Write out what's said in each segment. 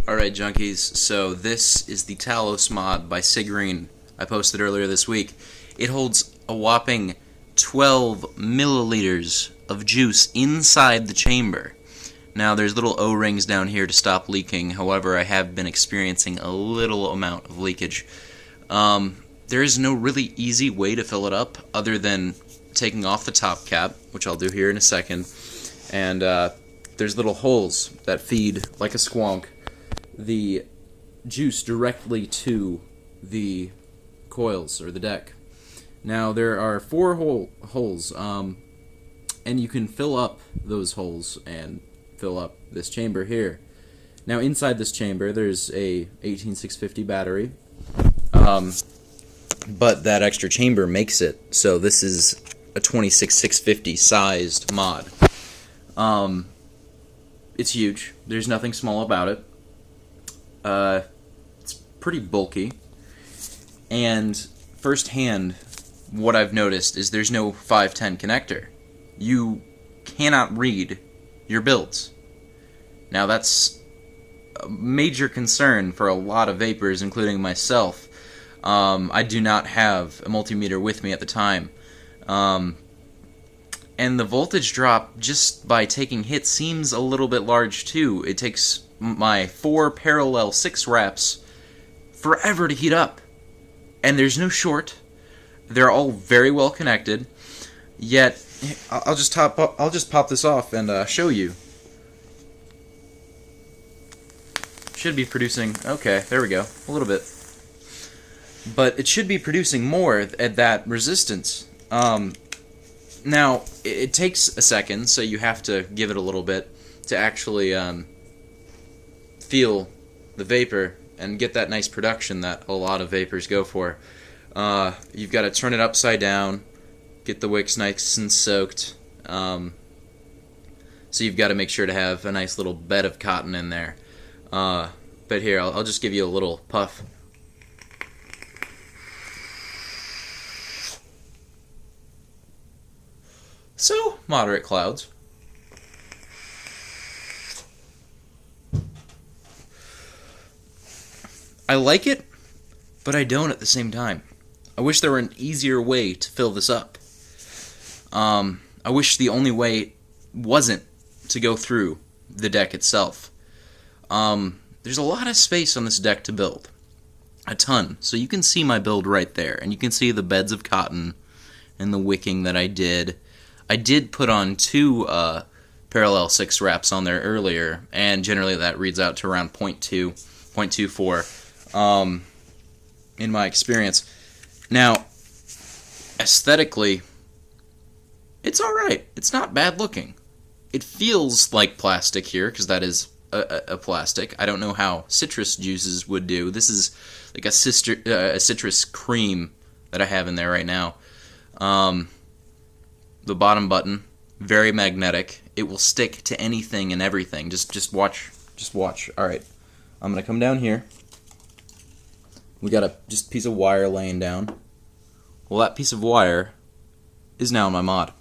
Alright, junkies, so this is the Talos Mod by Cigreen. I posted earlier this week. It holds a whopping 12 milliliters of juice inside the chamber. Now, there's little O-rings down here to stop leaking. However, I have been experiencing a little amount of leakage. There is no really easy way to fill it up other than taking off the top cap, which I'll do here in a second. And there's little holes that feed, like a squonk, the juice directly to the coils, or the deck. Now, there are four holes, and you can fill up those holes and fill up this chamber here. Now, inside this chamber, there's a 18650 battery, but that extra chamber makes it, so this is a 26650 sized mod. It's huge. There's nothing small about it. It's pretty bulky, and firsthand, what I've noticed is there's no 510 connector. You cannot read your builds. Now, that's a major concern for a lot of vapors, including myself. I do not have a multimeter with me at the time. And the voltage drop, just by taking hits, seems a little bit large, too. It takes my 4 parallel 6 wraps forever to heat up. And there's no short. They're all very well connected. Yet, I'll just pop this off and show you. Should be producing, okay, there we go, a little bit. But it should be producing more at that resistance. Now, it takes a second, so you have to give it a little bit to actually feel the vapor and get that nice production that a lot of vapors go for. You've got to turn it upside down, get the wicks nice and soaked. So you've got to make sure to have a nice little bed of cotton in there. But here, I'll just give you a little puff. So, moderate clouds. I like it, but I don't at the same time. I wish there were an easier way to fill this up. I wish the only way wasn't to go through the deck itself. There's a lot of space on this deck to build. A ton. So you can see my build right there, and you can see the beds of cotton and the wicking that I did. I did put on 2 parallel 6 wraps on there earlier, and generally that reads out to around 0.2, 0.24 in my experience. Now, aesthetically, it's alright. It's not bad looking. It feels like plastic here, because that is a plastic. I don't know how citrus juices would do. This is like a citrus cream that I have in there right now. The bottom button, very magnetic. It will stick to anything and everything. Just watch. Just watch. Alright. I'm going to come down here. We got a just piece of wire laying down. Well, that piece of wire is now in my mod.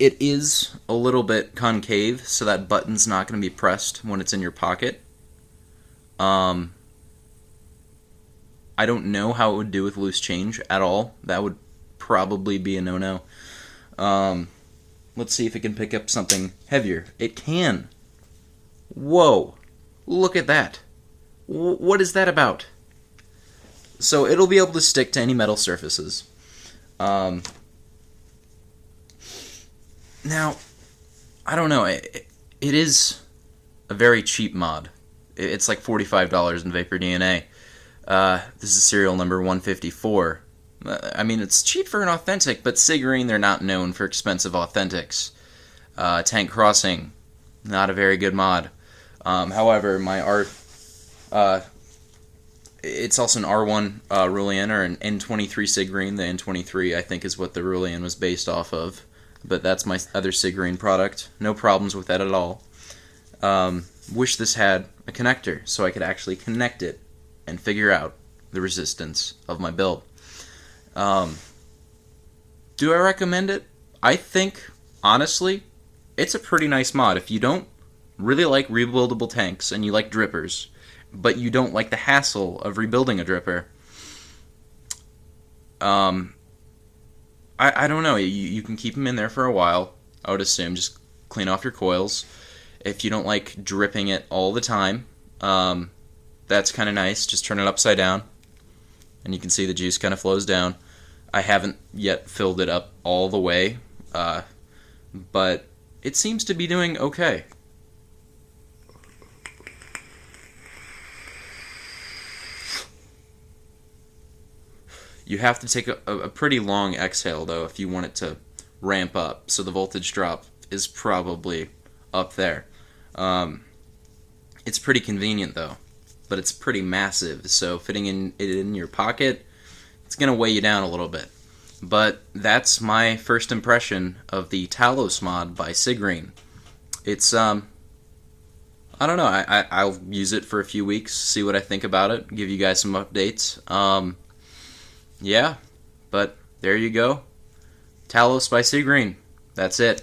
It is a little bit concave, so that button's not going to be pressed when it's in your pocket. I don't know how it would do with loose change at all. That would probably be a no-no. Let's see if it can pick up something heavier. It can. Whoa. Look at that. What is that about? So it'll be able to stick to any metal surfaces. Now, I don't know. It is a very cheap mod. It's like $45 in Vapor DNA. This is serial number 154. I mean, it's cheap for an authentic, but Cigreen, they're not known for expensive authentics. Tank Crossing, not a very good mod. However, my it's also an R1 Rulian, or an N23 Cigreen. The N23, I think, is what the Rulian was based off of. But that's my other Cigreen product. No problems with that at all. Wish this had a connector, so I could actually connect it and figure out the resistance of my build. Do I recommend it? I think, honestly, it's a pretty nice mod. If you don't really like rebuildable tanks and you like drippers, but you don't like the hassle of rebuilding a dripper, I don't know. You can keep them in there for a while, I would assume. Just clean off your coils. If you don't like dripping it all the time, that's kind of nice. Just turn it upside down, and you can see the juice kind of flows down. I haven't yet filled it up all the way, but it seems to be doing okay. You have to take a pretty long exhale, though, if you want it to ramp up, so the voltage drop is probably up there. It's pretty convenient, though, but it's pretty massive, so fitting it in your pocket, it's going to weigh you down a little bit. But that's my first impression of the Talos Mod by Cigreen. It's, I don't know, I'll use it for a few weeks, see what I think about it, give you guys some updates. Yeah, but there you go. Talos by Cigreen. That's it.